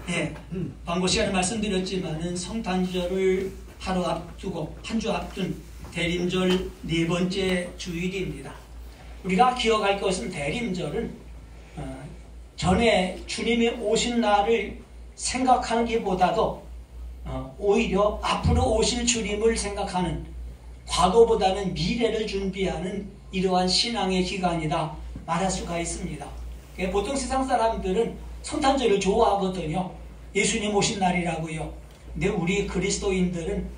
예, 광고 시간에 말씀드렸지만은 성탄절을 하루 앞두고 한 주 앞둔 대림절 네 번째 주일입니다. 우리가 기억할 것은 대림절은 전에 주님이 오신 날을 생각하기보다도 오히려 앞으로 오실 주님을 생각하는, 과거보다는 미래를 준비하는 이러한 신앙의 기간이다 말할 수가 있습니다. 보통 세상 사람들은 성탄절을 좋아하거든요. 예수님 오신 날이라고요. 근데 우리 그리스도인들은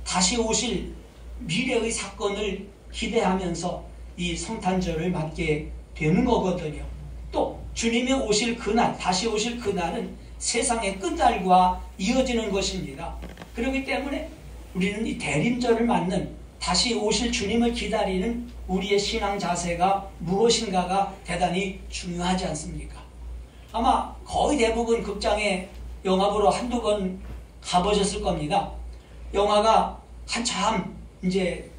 다시 오실 미래의 사건을 기대하면서 이 성탄절을 맞게 되는 거거든요. 또 주님이 오실 그날, 다시 오실 그날은 세상의 끝날과 이어지는 것입니다. 그렇기 때문에 우리는 이 대림절을 맞는, 다시 오실 주님을 기다리는 우리의 신앙 자세가 무엇인가가 대단히 중요하지 않습니까? 아마 거의 대부분 극장에 영화 보러 한두 번 가보셨을 겁니다. 영화가 한참 이제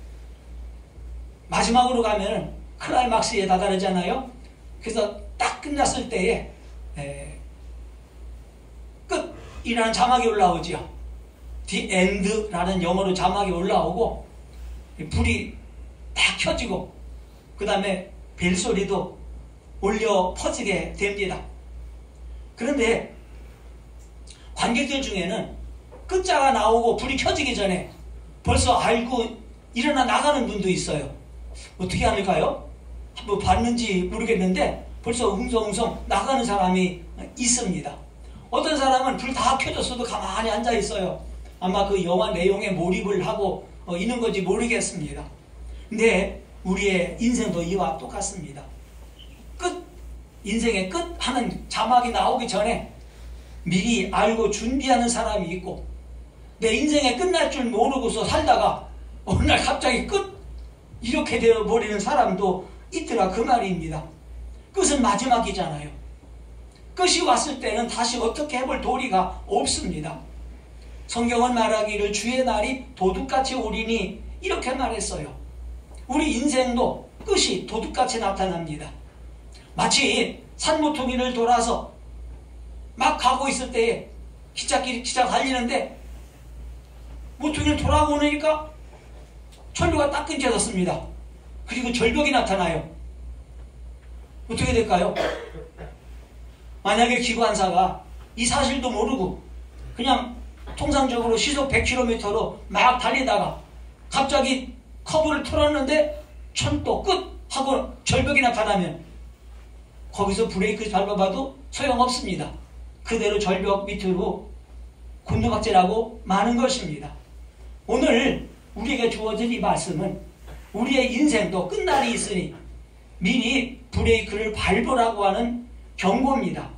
마지막으로 가면 클라이막스에 다다르잖아요. 그래서 딱 끝났을 때에 끝이라는 자막이 올라오죠. The End라는 영어로 자막이 올라오고 불이 딱 켜지고 그 다음에 벨소리도 울려 퍼지게 됩니다. 그런데 관객들 중에는 끝자가 나오고 불이 켜지기 전에 벌써 알고 일어나 나가는 분도 있어요. 어떻게 하는가요? 한번 봤는지 모르겠는데 벌써 웅성웅성 나가는 사람이 있습니다. 어떤 사람은 불 다 켜졌어도 가만히 앉아 있어요. 아마 그 영화 내용에 몰입을 하고 있는 건지 모르겠습니다. 근데 우리의 인생도 이와 똑같습니다. 끝, 인생의 끝 하는 자막이 나오기 전에 미리 알고 준비하는 사람이 있고, 내 인생의 끝날 줄 모르고서 살다가 어느 날 갑자기 끝, 이렇게 되어버리는 사람도 있더라, 그 말입니다. 끝은 마지막이잖아요. 끝이 왔을 때는 다시 어떻게 해볼 도리가 없습니다. 성경은 말하기를 주의 날이 도둑같이 오리니 이렇게 말했어요. 우리 인생도 끝이 도둑같이 나타납니다. 마치 산모퉁이를 돌아서 막 가고 있을 때에 기차 달리는데 모퉁이를 돌아보니까 철로가 딱 끊겨졌습니다. 그리고 절벽이 나타나요. 어떻게 될까요? 만약에 기관사가 이 사실도 모르고 그냥 통상적으로 시속 100km로 막 달리다가 갑자기 커브를 틀었는데 천도 끝 하고 절벽이 나타나면 거기서 브레이크 밟아봐도 소용없습니다. 그대로 절벽 밑으로 곤두박질하고 마는 것입니다. 오늘 우리에게 주어진 이 말씀은 우리의 인생도 끝날이 있으니 미리 브레이크를 밟으라고 하는 경고입니다.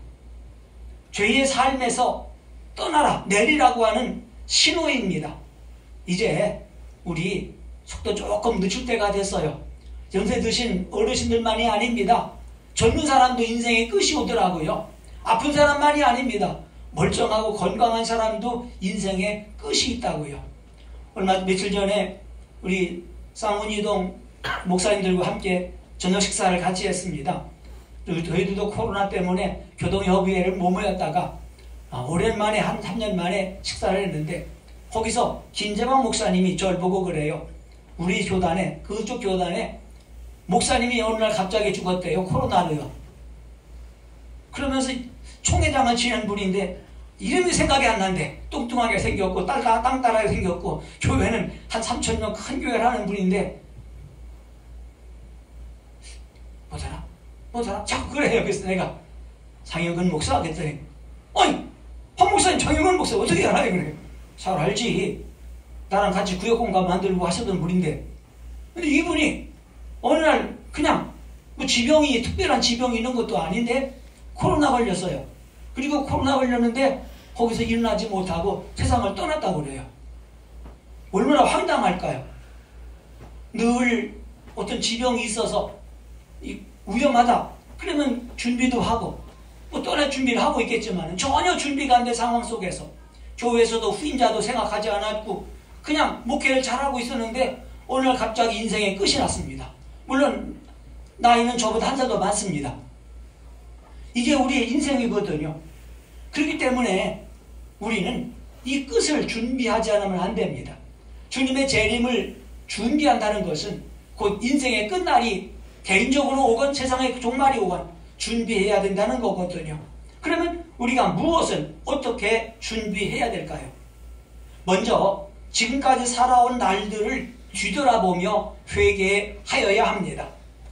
죄의 삶에서 떠나라, 내리라고 하는 신호입니다. 이제 우리 속도 조금 늦출 때가 됐어요. 연세 드신 어르신들만이 아닙니다. 젊은 사람도 인생의 끝이 오더라고요. 아픈 사람만이 아닙니다. 멀쩡하고 건강한 사람도 인생의 끝이 있다고요. 며칠 전에 우리 쌍문이동 목사님들과 함께 저녁 식사를 같이 했습니다. 저희들도 코로나 때문에 교동협의회를 못 모였다가 오랜만에 한 3년 만에 식사를 했는데 거기서 김재방 목사님이 저를 보고 그래요. 우리 교단에, 그쪽 교단에 목사님이 어느 날 갑자기 죽었대요. 코로나로요. 그러면서 총회장을 지낸 분인데 이름이 생각이 안 난대. 뚱뚱하게 생겼고 땅따라게 생겼고 교회는 한 3,000명 큰 교회를 하는 분인데 뭐잖아? 자꾸 그래요. 그래서 내가 장혁은 목사 그랬더니 어이 황 목사님 장혁은 목사 어떻게 알아요? 그래. 잘 알지. 나랑 같이 구역공감 만들고 하셨던 분인데 근데 이분이 어느 날 그냥 뭐 지병이 특별한 지병이 있는 것도 아닌데 코로나 걸렸어요. 그리고 코로나 걸렸는데 거기서 일어나지 못하고 세상을 떠났다고 그래요. 얼마나 황당할까요? 늘 어떤 지병이 있어서 위험하다. 그러면 준비도 하고 뭐 떠날 준비를 하고 있겠지만 전혀 준비가 안 된 상황 속에서 교회에서도 후임자도 생각하지 않았고 그냥 목회를 잘하고 있었는데 어느 날 갑자기 인생의 끝이 났습니다. 물론 나이는 저보다 한 살 더 많습니다. 이게 우리의 인생이거든요. 그렇기 때문에 우리는 이 끝을 준비하지 않으면 안 됩니다. 주님의 재림을 준비한다는 것은 곧 인생의 끝날이 개인적으로 오건 세상의 종말이 오건 준비해야 된다는 거거든요. 그러면 우리가 무엇을 어떻게 준비해야 될까요? 먼저 지금까지 살아온 날들을 뒤돌아보며 회개하여야 합니다.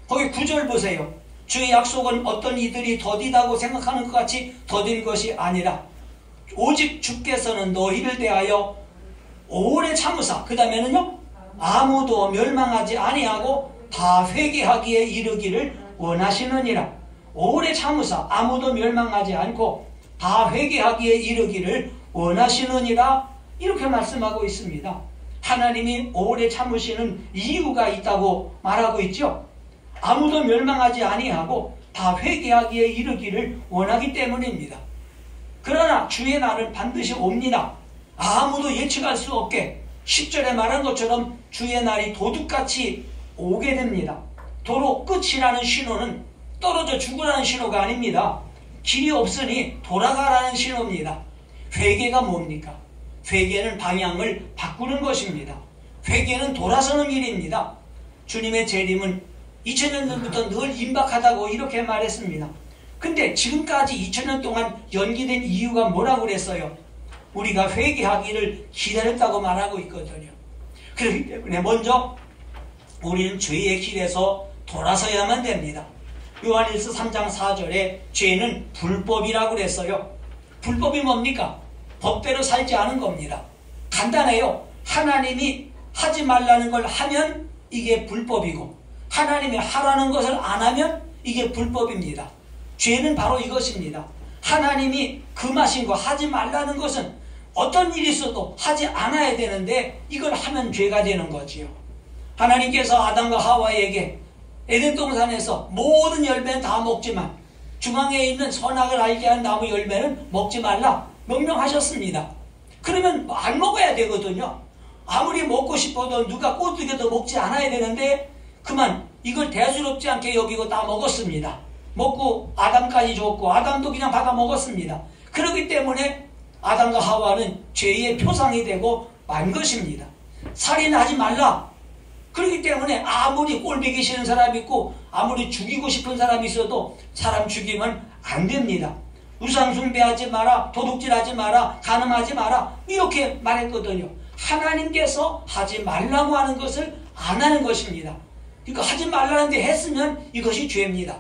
거기 9절 보세요. 주의 약속은 어떤 이들이 더디다고 생각하는 것 같이 더딘 것이 아니라 오직 주께서는 너희를 대하여 오래 참으사, 그 다음에는요, 아무도 멸망하지 아니하고 다 회개하기에 이르기를 원하시느니라. 오래 참으사 아무도 멸망하지 않고 다 회개하기에 이르기를 원하시느니라, 이렇게 말씀하고 있습니다. 하나님이 오래 참으시는 이유가 있다고 말하고 있죠. 아무도 멸망하지 아니하고 다 회개하기에 이르기를 원하기 때문입니다. 그러나 주의 날은 반드시 옵니다. 아무도 예측할 수 없게 10절에 말한 것처럼 주의 날이 도둑같이 오게 됩니다. 도로 끝이라는 신호는 떨어져 죽으라는 신호가 아닙니다. 길이 없으니 돌아가라는 신호입니다. 회개가 뭡니까? 회개는 방향을 바꾸는 것입니다. 회개는 돌아서는 일입니다. 주님의 재림은 2000년 전부터 늘 임박하다고 이렇게 말했습니다. 근데 지금까지 2000년 동안 연기된 이유가 뭐라고 그랬어요? 우리가 회개하기를 기다렸다고 말하고 있거든요. 그렇기 때문에 먼저 우리는 죄의 길에서 돌아서야만 됩니다. 요한일서 3장 4절에 죄는 불법이라고 그랬어요. 불법이 뭡니까? 법대로 살지 않은 겁니다. 간단해요. 하나님이 하지 말라는 걸 하면 이게 불법이고, 하나님이 하라는 것을 안 하면 이게 불법입니다. 죄는 바로 이것입니다. 하나님이 금하신 거 하지 말라는 것은 어떤 일이 있어도 하지 않아야 되는데 이걸 하면 죄가 되는 거지요. 하나님께서 아담과 하와에게 에덴 동산에서 모든 열매는 다 먹지만 중앙에 있는 선악을 알게 한 나무 열매는 먹지 말라 명령하셨습니다. 그러면 안 먹어야 되거든요. 아무리 먹고 싶어도 누가 꼬드겨도 먹지 않아야 되는데 그만 이걸 대수롭지 않게 여기고 다 먹었습니다. 먹고 아담까지 줬고 아담도 그냥 받아 먹었습니다. 그렇기 때문에 아담과 하와는 죄의 표상이 되고 만 것입니다. 살인하지 말라. 그렇기 때문에 아무리 꼴보기 싫은 사람이 있고 아무리 죽이고 싶은 사람이 있어도 사람 죽이면 안 됩니다. 우상 숭배하지 마라, 도둑질하지 마라, 간음하지 마라, 이렇게 말했거든요. 하나님께서 하지 말라고 하는 것을 안 하는 것입니다. 그러니까 하지 말라는데 했으면 이것이 죄입니다.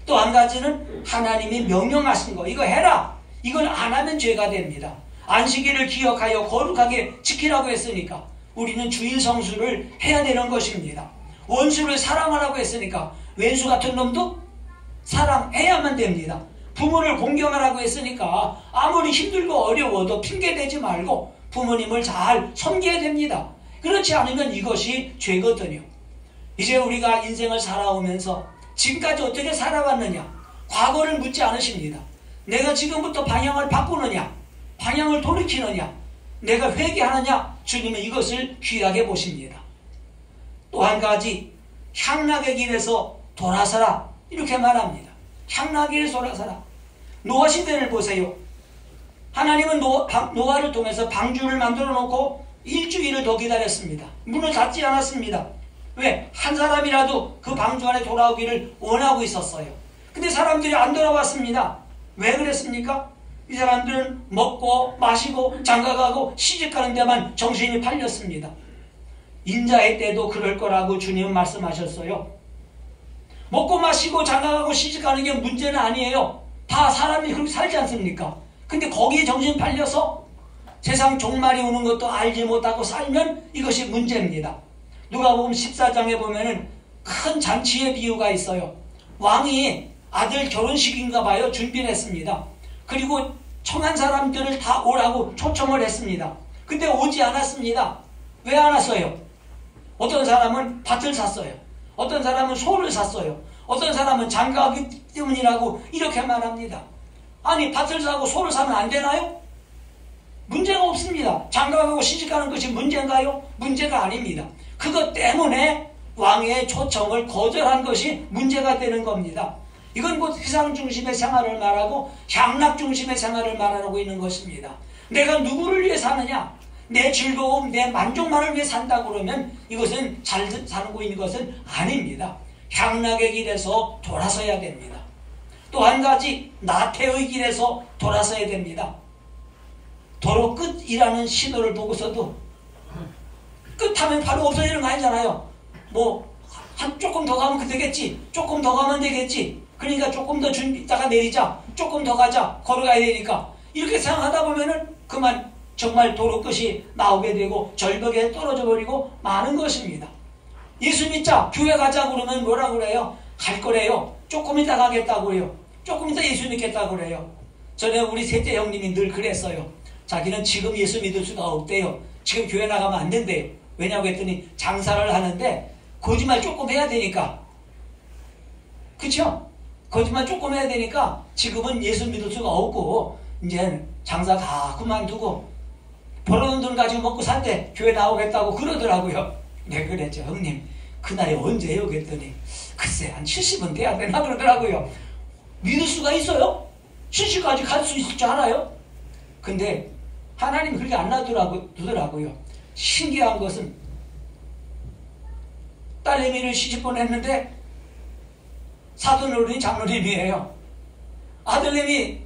또 한 가지는 하나님이 명령하신 거, 이거 해라, 이걸 안 하면 죄가 됩니다. 안식일을 기억하여 거룩하게 지키라고 했으니까 우리는 주일 성수를 해야 되는 것입니다. 원수를 사랑하라고 했으니까 왼수 같은 놈도 사랑해야만 됩니다. 부모를 공경하라고 했으니까 아무리 힘들고 어려워도 핑계대지 말고 부모님을 잘 섬겨야 됩니다. 그렇지 않으면 이것이 죄거든요. 이제 우리가 인생을 살아오면서 지금까지 어떻게 살아왔느냐, 과거를 묻지 않으십니다. 내가 지금부터 방향을 바꾸느냐, 방향을 돌이키느냐, 내가 회개하느냐, 주님은 이것을 귀하게 보십니다. 또 한 가지, 향락의 길에서 돌아서라, 이렇게 말합니다. 향락의 길에서 돌아서라. 노아 시대를 보세요. 하나님은 노아를 통해서 방주를 만들어 놓고 일주일을 더 기다렸습니다. 문을 닫지 않았습니다. 왜? 한 사람이라도 그 방주 안에 돌아오기를 원하고 있었어요. 근데 사람들이 안 돌아왔습니다. 왜 그랬습니까? 이 사람들은 먹고 마시고 장가가고 시집가는 데만 정신이 팔렸습니다. 인자의 때도 그럴 거라고 주님은 말씀하셨어요. 먹고 마시고 장가가고 시집가는 게 문제는 아니에요. 다 사람이 그렇게 살지 않습니까? 근데 거기에 정신 팔려서 세상 종말이 오는 것도 알지 못하고 살면 이것이 문제입니다. 누가복음 14장에 보면은 큰 잔치의 비유가 있어요. 왕이 아들 결혼식인가 봐요. 준비를 했습니다. 그리고 청한 사람들을 다 오라고 초청을 했습니다. 근데 오지 않았습니다. 왜 안 왔어요? 어떤 사람은 밭을 샀어요. 어떤 사람은 소를 샀어요. 어떤 사람은 장가하기 때문이라고 이렇게 말합니다. 아니, 밭을 사고 소를 사면 안 되나요? 문제가 없습니다. 장가가고 시집가는 것이 문제인가요? 문제가 아닙니다. 그것 때문에 왕의 초청을 거절한 것이 문제가 되는 겁니다. 이건 곧 세상 중심의 생활을 말하고 향락 중심의 생활을 말하고 있는 것입니다. 내가 누구를 위해 사느냐? 내 즐거움, 내 만족만을 위해 산다고 그러면 이것은 잘 살고 있는 것은 아닙니다. 향락의 길에서 돌아서야 됩니다. 또 한 가지 나태의 길에서 돌아서야 됩니다. 도로 끝이라는 신호를 보고서도 끝하면 바로 없어지는 거 아니잖아요. 조금 더 가면 되겠지. 조금 더 가면 되겠지. 그러니까 조금 더 있다가 내리자. 조금 더 가자. 걸어가야 되니까. 이렇게 생각하다 보면은 그만 정말 도로 끝이 나오게 되고 절벽에 떨어져 버리고 마는 것입니다. 예수 믿자. 교회 가자 그러면 뭐라 그래요? 갈 거래요. 조금 이따 가겠다고 그래요. 조금 이따 예수 믿겠다고 그래요. 전에 우리 셋째 형님이 늘 그랬어요. 자기는 지금 예수 믿을 수가 없대요. 지금 교회 나가면 안 된대요. 왜냐고 했더니 장사를 하는데 거짓말 조금 해야 되니까. 그쵸? 거짓말 조금 해야 되니까 지금은 예수 믿을 수가 없고 이제 장사 다 그만두고 벌어놓은 돈 가지고 먹고 살 때 교회 나오겠다고 그러더라고요. 네, 그랬죠. 형님 그날이 언제예요? 그랬더니 글쎄 한 70은 돼야 되나 그러더라고요. 믿을 수가 있어요? 70까지 갈 수 있을 줄 알아요? 근데 하나님 그렇게 안 놔두더라고요. 신기한 것은 딸내미를 시집 보냈는데 사돈어른이 장로님이에요. 아들내미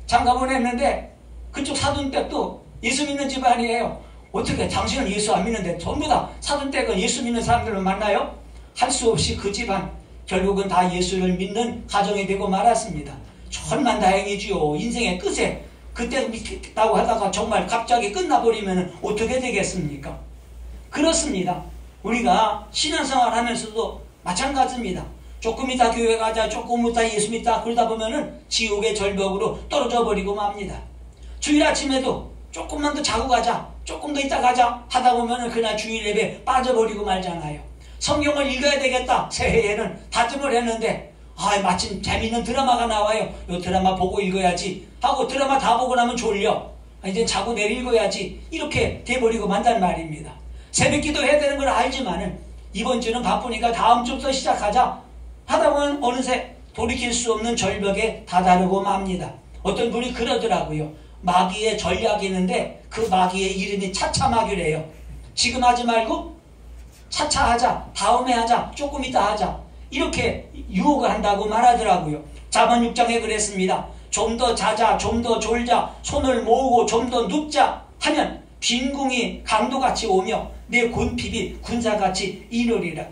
장가 보냈는데 그쪽 사돈댁도 예수 믿는 집안이에요. 어떻게 당신은 예수 안 믿는데 전부 다 사돈댁은 예수 믿는 사람들을 만나요? 할 수 없이 그 집안 결국은 다 예수를 믿는 가정이 되고 말았습니다. 천만다행이지요. 인생의 끝에 그때 믿겠다고 하다가 정말 갑자기 끝나버리면 어떻게 되겠습니까? 그렇습니다. 우리가 신앙생활 하면서도 마찬가지입니다. 조금 이따 교회 가자, 조금 이따 예수 믿다 그러다 보면은 지옥의 절벽으로 떨어져 버리고 맙니다. 주일 아침에도 조금만 더 자고 가자, 조금 더 이따 가자 하다 보면은 그날 주일 예배 빠져버리고 말잖아요. 성경을 읽어야 되겠다. 새해에는 다짐을 했는데 마침 재밌는 드라마가 나와요. 이 드라마 보고 읽어야지 하고 드라마 다 보고 나면 졸려. 이제 자고 내일 읽어야지. 이렇게 돼버리고 만단 말입니다. 새벽기도 해야 되는 걸 알지만은 이번 주는 바쁘니까 다음 주부터 시작하자 하다 보면 어느새 돌이킬 수 없는 절벽에 다다르고 맙니다. 어떤 분이 그러더라고요. 마귀의 전략이 있는데 그 마귀의 이름이 차차마귀래요. 지금 하지 말고 차차 하자, 다음에 하자, 조금 이따 하자 이렇게 유혹을 한다고 말하더라고요. 잠언 6장에 그랬습니다. 좀 더 자자, 좀 더 졸자, 손을 모으고 좀 더 눕자 하면 빈궁이 강도같이 오며 내 곤핍이 군사같이 이르리라.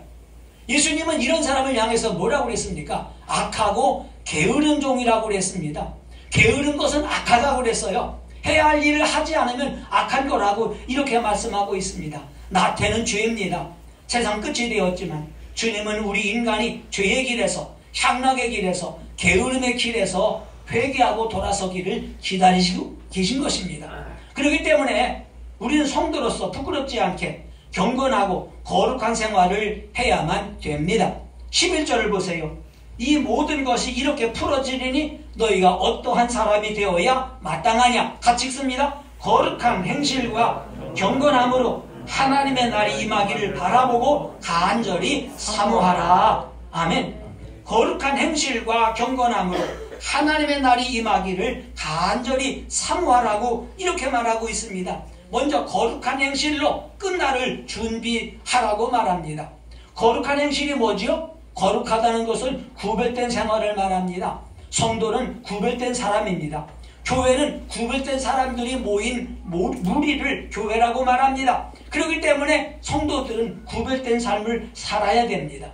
예수님은 이런 사람을 향해서 뭐라고 그랬습니까? 악하고 게으른 종이라고 그랬습니다. 게으른 것은 악하다고 그랬어요. 해야 할 일을 하지 않으면 악한 거라고 이렇게 말씀하고 있습니다. 나태는 죄입니다. 세상 끝이 되었지만 주님은 우리 인간이 죄의 길에서, 향락의 길에서, 게으름의 길에서 회개하고 돌아서기를 기다리시고 계신 것입니다. 그렇기 때문에 우리는 성도로서 부끄럽지 않게 경건하고 거룩한 생활을 해야만 됩니다. 11절을 보세요. 이 모든 것이 이렇게 풀어지리니 너희가 어떠한 사람이 되어야 마땅하냐. 같이 읽습니다. 거룩한 행실과 경건함으로 하나님의 날이 임하기를 바라보고 간절히 사모하라. 아멘. 거룩한 행실과 경건함으로 하나님의 날이 임하기를 간절히 사모하라고 이렇게 말하고 있습니다. 먼저 거룩한 행실로 끝날을 준비하라고 말합니다. 거룩한 행실이 뭐지요? 거룩하다는 것은 구별된 생활을 말합니다. 성도는 구별된 사람입니다. 교회는 구별된 사람들이 모인 무리를 교회라고 말합니다. 그렇기 때문에 성도들은 구별된 삶을 살아야 됩니다.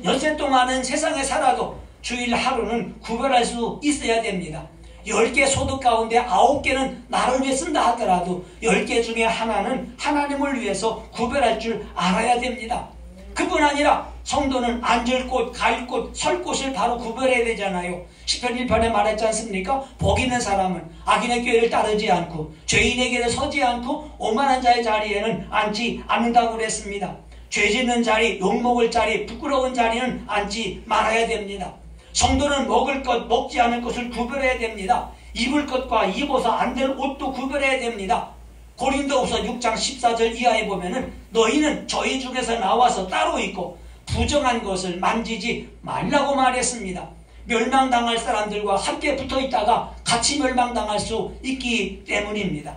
엿새 동안은 세상에 살아도 주일 하루는 구별할 수 있어야 됩니다. 10개 소득 가운데 9개는 나를 위해 쓴다 하더라도 10개 중에 하나는 하나님을 위해서 구별할 줄 알아야 됩니다. 그뿐 아니라 성도는 앉을 곳, 갈 곳, 설 곳을 바로 구별해야 되잖아요. 시편 1편에 말했지 않습니까? 복 있는 사람은 악인의 꾀를 따르지 않고 죄인의 길에 서지 않고 오만한 자의 자리에는 앉지 않는다고 그랬습니다. 죄 짓는 자리, 욕먹을 자리, 부끄러운 자리는 앉지 말아야 됩니다. 성도는 먹을 것, 먹지 않을 것을 구별해야 됩니다. 입을 것과 입어서 안 될 옷도 구별해야 됩니다. 고린도후서 6장 14절 이하에 보면은 너희는 저희 중에서 나와서 따로 있고 부정한 것을 만지지 말라고 말했습니다. 멸망당할 사람들과 함께 붙어 있다가 같이 멸망당할 수 있기 때문입니다.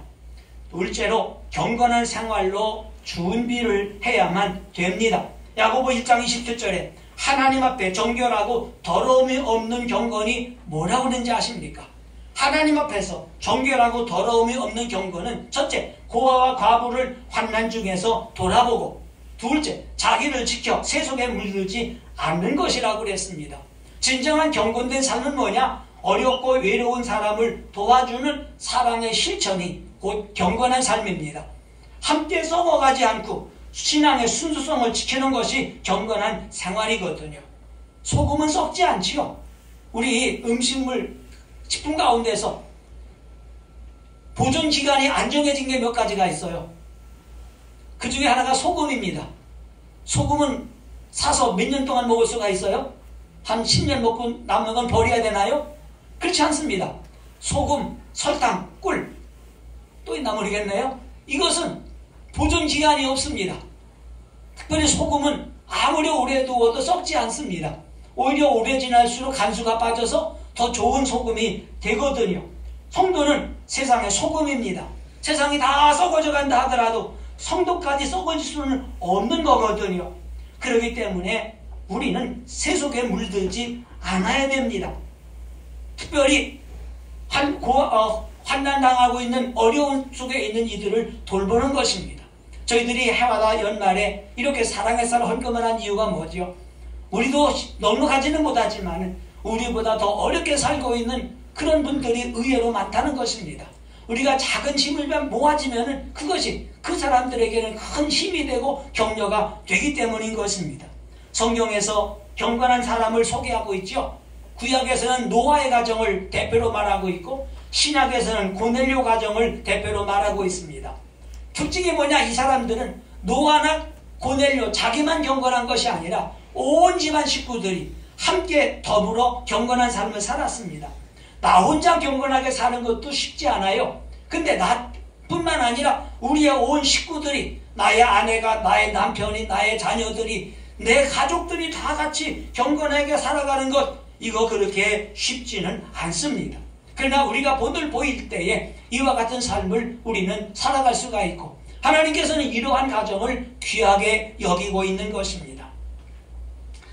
둘째로 경건한 생활로 준비를 해야만 됩니다. 야고보 1장 27절에 하나님 앞에 정결하고 더러움이 없는 경건이 뭐라고 하는지 아십니까? 하나님 앞에서 정결하고 더러움이 없는 경건은 첫째, 고아와 과부를 환난 중에서 돌아보고, 둘째, 자기를 지켜 세속에 물들지 않는 것이라고 그랬습니다. 진정한 경건된 삶은 뭐냐? 어렵고 외로운 사람을 도와주는 사랑의 실천이 곧 경건한 삶입니다. 함께 썩어가지 않고 신앙의 순수성을 지키는 것이 경건한 생활이거든요. 소금은 썩지 않지요. 우리 음식물 식품 가운데서 보존기간이 안 정해진 게 몇 가지가 있어요. 그 중에 하나가 소금입니다. 소금은 사서 몇 년 동안 먹을 수가 있어요? 한 10년 먹고 남는 건 버려야 되나요? 그렇지 않습니다. 소금, 설탕, 꿀, 또 있나 모르겠네요. 이것은 보존기간이 없습니다. 특별히 소금은 아무리 오래 두어도 썩지 않습니다. 오히려 오래 지날수록 간수가 빠져서 더 좋은 소금이 되거든요. 성도는 세상의 소금입니다. 세상이 다 썩어져 간다 하더라도 성도까지 썩어질 수는 없는 거거든요. 그렇기 때문에 우리는 세속에 물들지 않아야 됩니다. 특별히 환난당하고 있는 어려운 속에 있는 이들을 돌보는 것입니다. 저희들이 해마다 연말에 이렇게 사랑의 쌀 헌금을 한 이유가 뭐죠? 우리도 넉넉하지는 못하지만 우리보다 더 어렵게 살고 있는 그런 분들이 의외로 많다는 것입니다. 우리가 작은 힘을 모아지면 그것이 그 사람들에게는 큰 힘이 되고 격려가 되기 때문인 것입니다. 성경에서 경건한 사람을 소개하고 있죠. 구약에서는 노아의 가정을 대표로 말하고 있고 신약에서는 고넬료 가정을 대표로 말하고 있습니다. 특징이 뭐냐? 이 사람들은 노아나 고넬료 자기만 경건한 것이 아니라 온 집안 식구들이 함께 더불어 경건한 삶을 살았습니다. 나 혼자 경건하게 사는 것도 쉽지 않아요. 근데 나뿐만 아니라 우리의 온 식구들이, 나의 아내가, 나의 남편이, 나의 자녀들이, 내 가족들이 다 같이 경건하게 살아가는 것, 이거 그렇게 쉽지는 않습니다. 그러나 우리가 본을 보일 때에 이와 같은 삶을 우리는 살아갈 수가 있고 하나님께서는 이러한 가정을 귀하게 여기고 있는 것입니다.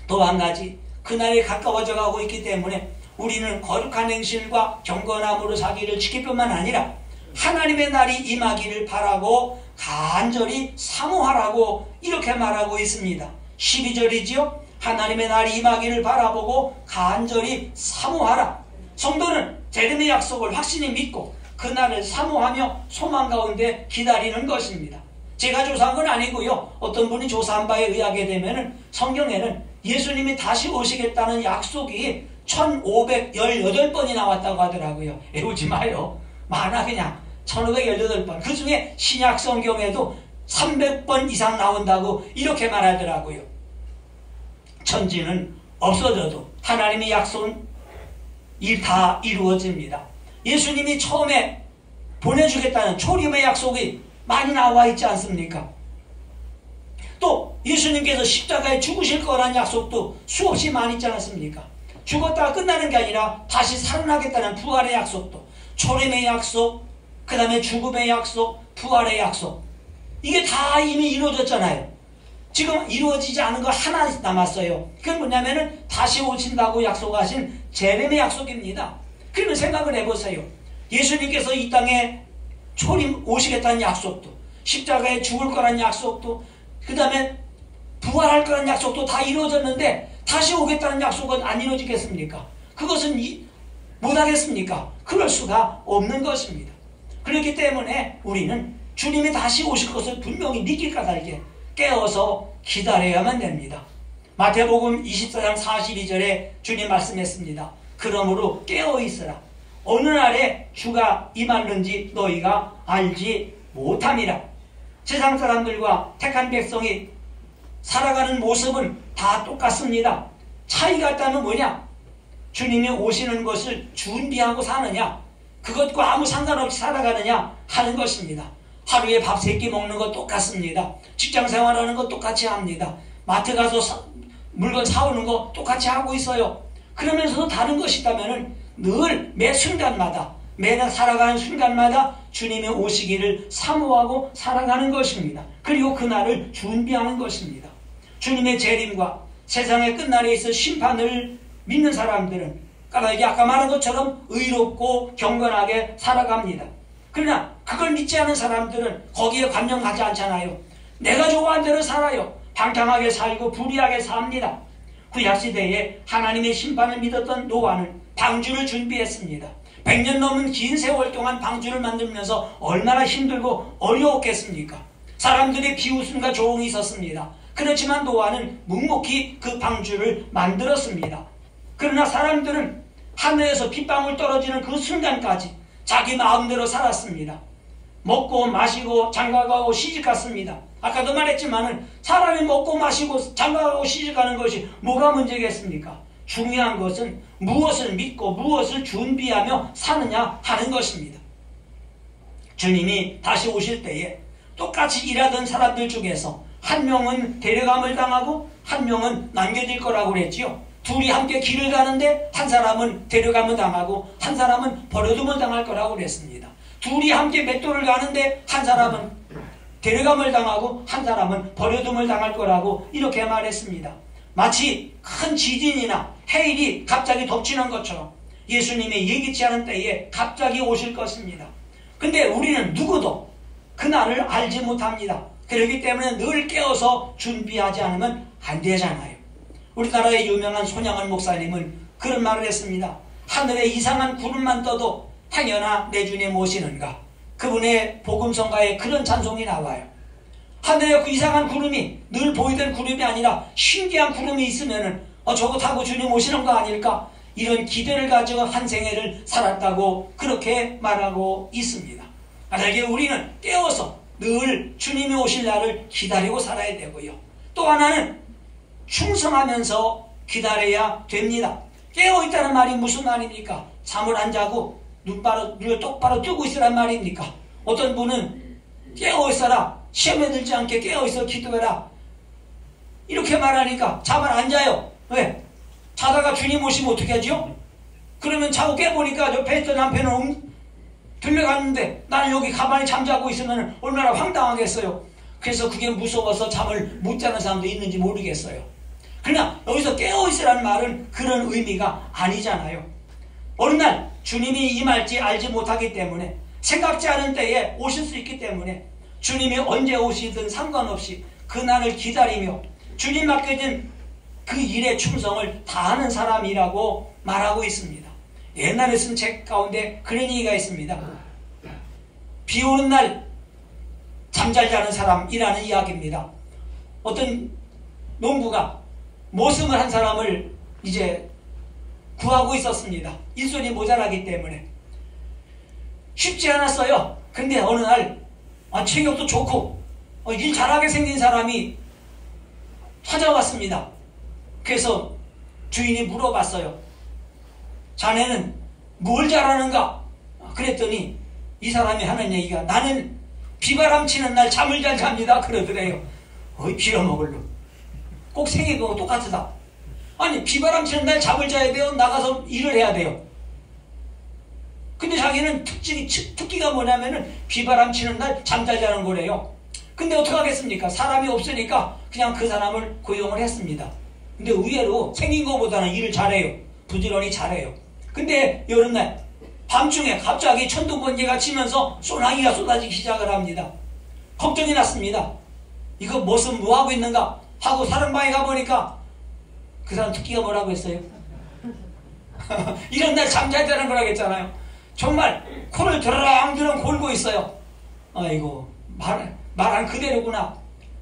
또 한 가지, 그날이 가까워져 가고 있기 때문에 우리는 거룩한 행실과 경건함으로 자기를 지킬 뿐만 아니라 하나님의 날이 임하기를 바라고 간절히 사모하라고 이렇게 말하고 있습니다. 12절이지요. 하나님의 날이 임하기를 바라보고 간절히 사모하라. 성도는 재림의 약속을 확신히 믿고 그날을 사모하며 소망 가운데 기다리는 것입니다. 제가 조사한 건 아니고요. 어떤 분이 조사한 바에 의하게 되면 성경에는 예수님이 다시 오시겠다는 약속이 1518번이 나왔다고 하더라고요. 외우지 마요. 많아 그냥 1518번. 그 중에 신약 성경에도 300번 이상 나온다고 이렇게 말하더라고요. 천지는 없어져도 하나님의 약속은 다 이루어집니다. 예수님이 처음에 보내주겠다는 초림의 약속이 많이 나와 있지 않습니까? 또 예수님께서 십자가에 죽으실 거라는 약속도 수없이 많이 있지 않습니까? 죽었다가 끝나는 게 아니라 다시 살아나겠다는 부활의 약속도, 초림의 약속, 그 다음에 죽음의 약속, 부활의 약속, 이게 다 이미 이루어졌잖아요. 지금 이루어지지 않은 거 하나 남았어요. 그게 뭐냐면은 다시 오신다고 약속하신 재림의 약속입니다. 그러면 생각을 해보세요. 예수님께서 이 땅에 초림 오시겠다는 약속도, 십자가에 죽을 거라는 약속도, 그 다음에 부활할 거라는 약속도 다 이루어졌는데 다시 오겠다는 약속은 안 이루어지겠습니까? 그것은 못하겠습니까? 그럴 수가 없는 것입니다. 그렇기 때문에 우리는 주님이 다시 오실 것을 분명히 믿길 까닭에 깨어서 기다려야만 됩니다. 마태복음 24장 42절에 주님 말씀했습니다. 그러므로 깨어있으라. 어느 날에 주가 임하는지 너희가 알지 못함이라. 세상 사람들과 택한 백성이 살아가는 모습은 다 똑같습니다. 차이가 있다면 뭐냐? 주님이 오시는 것을 준비하고 사느냐, 그것과 아무 상관없이 살아가느냐 하는 것입니다. 하루에 밥 3끼 먹는 거 똑같습니다. 직장 생활하는 거 똑같이 합니다. 마트 가서 물건 사오는 거 똑같이 하고 있어요. 그러면서도 다른 것이 있다면 늘 매 순간마다, 매날 살아가는 순간마다 주님의 오시기를 사모하고 살아가는 것입니다. 그리고 그날을 준비하는 것입니다. 주님의 재림과 세상의 끝날에 있어 심판을 믿는 사람들은 까닭에 아까 말한 것처럼 의롭고 경건하게 살아갑니다. 그러나 그걸 믿지 않은 사람들은 거기에 관념 가지 않잖아요. 내가 좋아하는 대로 살아요. 방탕하게 살고 불의하게 삽니다. 구약시대에 하나님의 심판을 믿었던 노아는 방주를 준비했습니다. 100년 넘은 긴 세월 동안 방주를 만들면서 얼마나 힘들고 어려웠겠습니까? 사람들의 비웃음과 조롱이 있었습니다. 그렇지만 노아는 묵묵히 그 방주를 만들었습니다. 그러나 사람들은 하늘에서 빗방울 떨어지는 그 순간까지 자기 마음대로 살았습니다. 먹고 마시고 장가가고 시집갔습니다. 아까도 말했지만은 사람이 먹고 마시고 장가가고 시집가는 것이 뭐가 문제겠습니까? 중요한 것은 무엇을 믿고 무엇을 준비하며 사느냐 하는 것입니다. 주님이 다시 오실 때에 똑같이 일하던 사람들 중에서 한 명은 데려감을 당하고 한 명은 남겨질 거라고 그랬지요. 둘이 함께 길을 가는데 한 사람은 데려감을 당하고 한 사람은 버려둠을 당할 거라고 그랬습니다. 둘이 함께 맷돌을 가는데 한 사람은 데려감을 당하고 한 사람은 버려둠을 당할 거라고 이렇게 말했습니다. 마치 큰 지진이나 해일이 갑자기 덮치는 것처럼 예수님의 예기치 않은 때에 갑자기 오실 것입니다. 근데 우리는 누구도 그날을 알지 못합니다. 그렇기 때문에 늘 깨어서 준비하지 않으면 안 되잖아요. 우리나라의 유명한 손양원 목사님은 그런 말을 했습니다. 하늘에 이상한 구름만 떠도 행여나 내 주님 오시는가. 그분의 복음성가에 그런 찬송이 나와요. 하늘에 그 이상한 구름이 늘 보이던 구름이 아니라 신기한 구름이 있으면은 저거 타고 주님 오시는 거 아닐까? 이런 기대를 가지고 한 생애를 살았다고 그렇게 말하고 있습니다. 만약에 우리는 깨어서 늘 주님이 오실 날을 기다리고 살아야 되고요. 또 하나는 충성하면서 기다려야 됩니다. 깨어있다는 말이 무슨 말입니까? 잠을 안 자고 눈을 똑바로 뜨고 있으란 말입니까? 어떤 분은 깨어있어라, 시험에 들지 않게 깨어있어 기도해라, 이렇게 말하니까 잠을 안 자요. 왜? 자다가 주님 오시면 어떻게 하죠? 그러면 자고 깨보니까 옆에 있던 남편은 들려갔는데 나는 여기 가만히 잠자고 있으면 얼마나 황당하겠어요. 그래서 그게 무서워서 잠을 못 자는 사람도 있는지 모르겠어요. 그러나 여기서 깨어있으라는 말은 그런 의미가 아니잖아요. 어느 날 주님이 임할지 알지 못하기 때문에 생각지 않은 때에 오실 수 있기 때문에 주님이 언제 오시든 상관없이 그날을 기다리며 주님 맡겨진 그 일에 충성을 다하는 사람이라고 말하고 있습니다. 옛날에 쓴 책 가운데 그런 얘기가 있습니다. 비 오는 날 잠잘 자는 사람이라는 이야기입니다. 어떤 농부가 모슴을 한 사람을 이제 구하고 있었습니다. 일손이 모자라기 때문에 쉽지 않았어요. 근데 어느 날 체격도 좋고 일 잘하게 생긴 사람이 찾아왔습니다. 그래서 주인이 물어봤어요. 자네는 뭘 잘하는가? 그랬더니 이 사람이 하는 얘기가 나는 비바람 치는 날 잠을 잘 잡니다 그러더래요. 빌어먹을 놈. 꼭 생긴 거하고 똑같다. 아니 비바람 치는 날 잠을 자야 돼요? 나가서 일을 해야 돼요? 근데 자기는 특기가 뭐냐면은 비바람 치는 날 잠 잘 자는 거래요. 근데 어떡하겠습니까? 사람이 없으니까 그냥 그 사람을 고용을 했습니다. 근데 의외로 생긴 것보다는 일을 잘해요. 부지런히 잘해요. 근데 여름날 밤중에 갑자기 천둥번개가 치면서 소나기가 쏟아지기 시작을 합니다. 걱정이 났습니다. 이거 무슨 뭐하고 있는가 하고 사람방에 가보니까 그 사람 특기가 뭐라고 했어요? 이런 날 잠 잘 자는 거라고 했잖아요. 정말 코를 드렁드렁 골고 있어요. 아이고 말한 그대로구나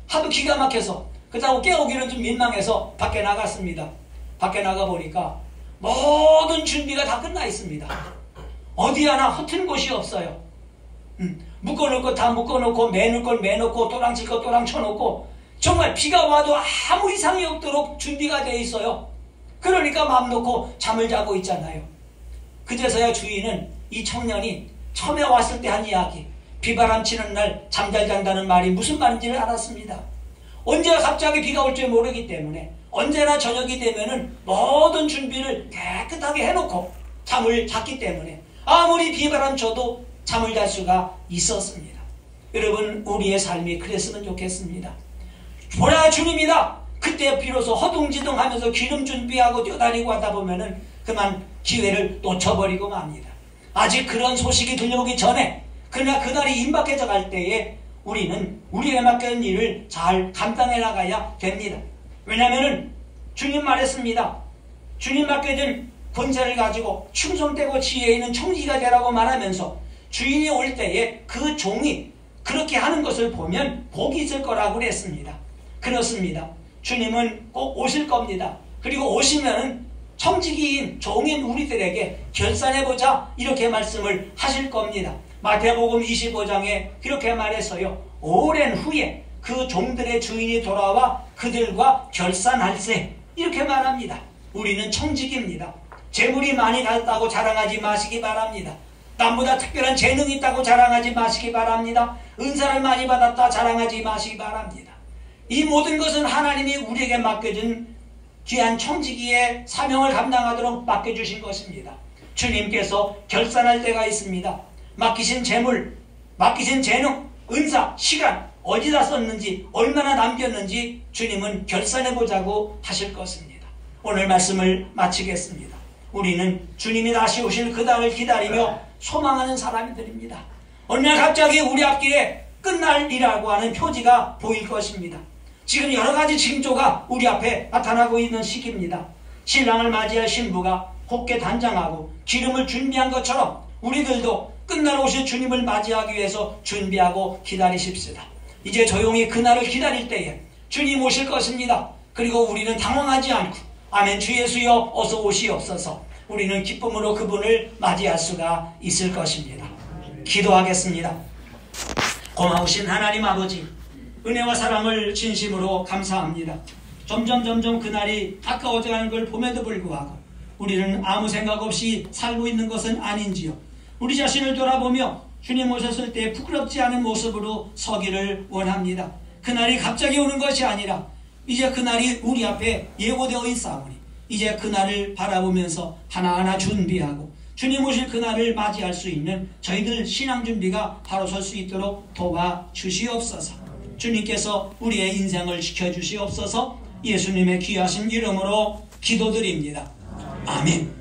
하도 기가 막혀서 그렇다고 깨우기는 좀 민망해서 밖에 나갔습니다. 밖에 나가보니까 모든 준비가 다 끝나 있습니다. 어디 하나 허튼 곳이 없어요. 묶어놓을 거 다 묶어놓고 매놓을 걸 매놓고 또랑칠 거 또랑 쳐놓고 정말 비가 와도 아무 이상이 없도록 준비가 되어 있어요. 그러니까 맘 놓고 잠을 자고 있잖아요. 그제서야 주인은 이 청년이 처음에 왔을 때 한 이야기, 비바람 치는 날 잠 잘 잔다는 말이 무슨 말인지를 알았습니다. 언제 갑자기 비가 올 줄 모르기 때문에 언제나 저녁이 되면은 모든 준비를 깨끗하게 해놓고 잠을 잤기 때문에 아무리 비바람 쳐도 잠을 잘 수가 있었습니다. 여러분, 우리의 삶이 그랬으면 좋겠습니다. 보라 주님이다. 그때 비로소 허둥지둥하면서 기름 준비하고 뛰어다니고 하다 보면은 그만 기회를 놓쳐버리고 맙니다. 아직 그런 소식이 들려오기 전에, 그러나 그날이 임박해져 갈 때에 우리는 우리에게 맡겨진 일을 잘 감당해 나가야 됩니다. 왜냐하면 주님 말했습니다. 주님 맡겨진 권세를 가지고 충성되고 지혜 있는 청지기가 되라고 말하면서 주인이 올 때에 그 종이 그렇게 하는 것을 보면 복이 있을 거라고 그랬습니다. 그렇습니다. 주님은 꼭 오실 겁니다. 그리고 오시면 청지기인 종인 우리들에게 결산해보자 이렇게 말씀을 하실 겁니다. 마태복음 25장에 그렇게 말했어요. 오랜 후에 그 종들의 주인이 돌아와 그들과 결산할세 이렇게 말합니다. 우리는 청지기입니다. 재물이 많이 갔다고 자랑하지 마시기 바랍니다. 남보다 특별한 재능이 있다고 자랑하지 마시기 바랍니다. 은사를 많이 받았다 자랑하지 마시기 바랍니다. 이 모든 것은 하나님이 우리에게 맡겨준 귀한 청지기의 사명을 감당하도록 맡겨주신 것입니다. 주님께서 결산할 때가 있습니다. 맡기신 재물, 맡기신 재능, 은사, 시간 어디다 썼는지 얼마나 남겼는지 주님은 결산해보자고 하실 것입니다. 오늘 말씀을 마치겠습니다. 우리는 주님이 다시 오실 그날을 기다리며 소망하는 사람들입니다. 어느 날 갑자기 우리 앞길에 끝날이라고 하는 표지가 보일 것입니다. 지금 여러가지 징조가 우리 앞에 나타나고 있는 시기입니다. 신랑을 맞이할 신부가 곱게 단장하고 기름을 준비한 것처럼 우리들도 끝날 오실 주님을 맞이하기 위해서 준비하고 기다리십시다. 이제 조용히 그날을 기다릴 때에 주님 오실 것입니다. 그리고 우리는 당황하지 않고 아멘 주 예수여 어서 오시옵소서 우리는 기쁨으로 그분을 맞이할 수가 있을 것입니다. 기도하겠습니다. 고마우신 하나님 아버지, 은혜와 사랑을 진심으로 감사합니다. 점점 그날이 가까워져가는 걸 봄에도 불구하고 우리는 아무 생각 없이 살고 있는 것은 아닌지요. 우리 자신을 돌아보며 주님 오셨을 때 부끄럽지 않은 모습으로 서기를 원합니다. 그날이 갑자기 오는 것이 아니라 이제 그날이 우리 앞에 예고되어 있사오니 이제 그날을 바라보면서 하나하나 준비하고 주님 오실 그날을 맞이할 수 있는 저희들 신앙 준비가 바로 설 수 있도록 도와주시옵소서. 주님께서 우리의 인생을 지켜주시옵소서. 예수님의 귀하신 이름으로 기도드립니다. 아멘.